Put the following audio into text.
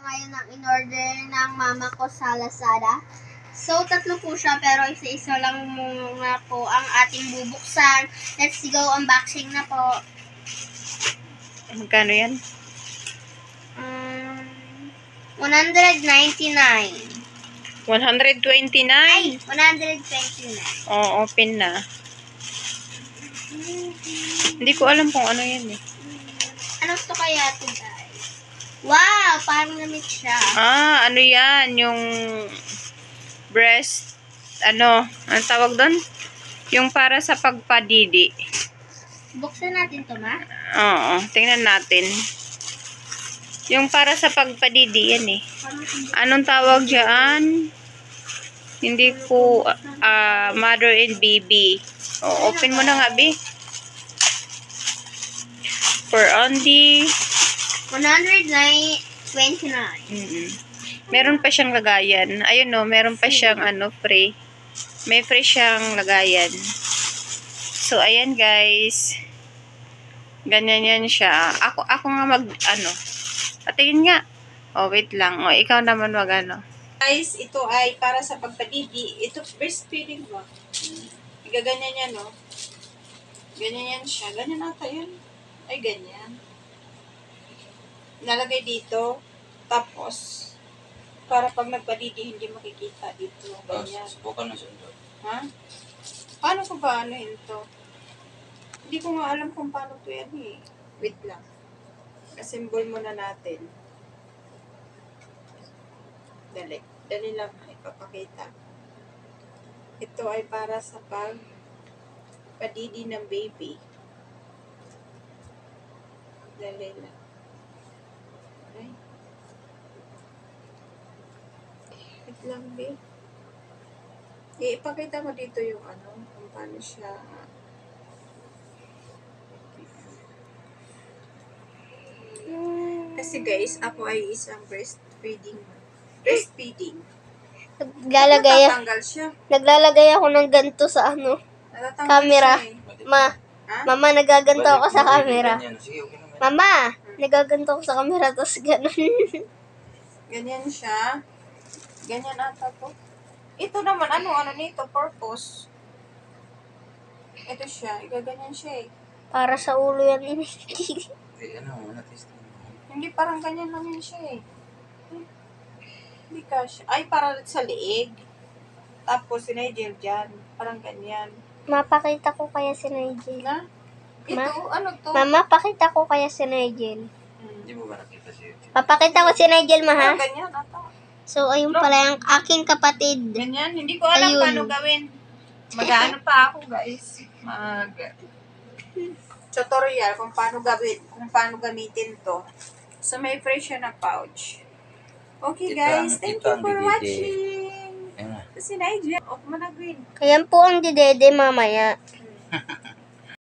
ngayon ng in-order ng mama ko sa Lazada. So, 3 po siya, pero isa-isa lang muna po ang ating bubuksan. Let's go, unboxing na po. Magkano yan? 199. 129? Ay, 129. Oo, open na. Hindi ko alam kung ano yan eh. Ano to kaya ito, guys? Wow, parang namit siya. Ano yan? Yung breast, ano tawag doon? Yung para sa pagpadidi. Buksan natin to, ma? Oo, tingnan natin. Yung para sa pagpadidi yan eh. Anong tawag dyan? Hindi ko, mother and baby. Open mo na nga, B. For only 129. Meron pa siyang lagayan. Ayun no, meron pa siyang free. May free siyang lagayan. So, ayan guys. Ganyan yan siya. Ako nga patingin nga. Wait lang. Ikaw naman Guys, ito ay para sa pagpadidi. Ito, breastfeeding mo. Igaganyan yan, no? Ganyan yan siya. Ganyan ata yun. Ay, ganyan. Nalagay dito. Tapos, para pag nagpadidi, hindi makikita dito. Ganyan. Subukan na siya. Ha? Paano ko ba ito? Hindi ko nga alam kung paano ito yan eh. Wait lang. Assemble muna natin. Dali lang ipapakita. Ito ay para sa pagpadidi ng baby. Dali lang. Ay. Wait lang, babe. Ipakita mo dito yung kung paano siya. Kasi guys, ako ay isang breastfeeding. Natatanggal siya. Naglalagay ako ng ganito sa Natatanggal camera. siya eh. Mama, nagaganto ako sa camera. Sige, okay naman. Mama, nagaganto ako sa camera, tapos ganun. Ganyan siya. Ganyan ata to. Ito naman, ano nito? Purpose. Ito siya. Igaganyan siya eh. Para sa ulo yan. Natisting. Hindi, parang ganyan lang yun siya eh. Hindi kasha. Ay, para sa leeg. Tapos, si Nigel dyan. Parang ganyan. Mapakita ko kaya si Nigel. Na? Ito, ano to? Mama, pakita ko kaya si Nigel. Hindi mo ba nakita si YouTube? Papakita ko si Nigel, ma, ha? Parang ganyan ata. So, ayun pala yung aking kapatid. Ganyan. Hindi ko alam Ayun. paano gawin. Mag-ano pa ako, guys. Tutorial kung paano gawin, kung paano gamitin to. So, may fresh siya na pouch. Okay, guys. Thank you for watching. Ayun na. Si Nigel. Off mo na, Green. Ayan po ang didede mamaya.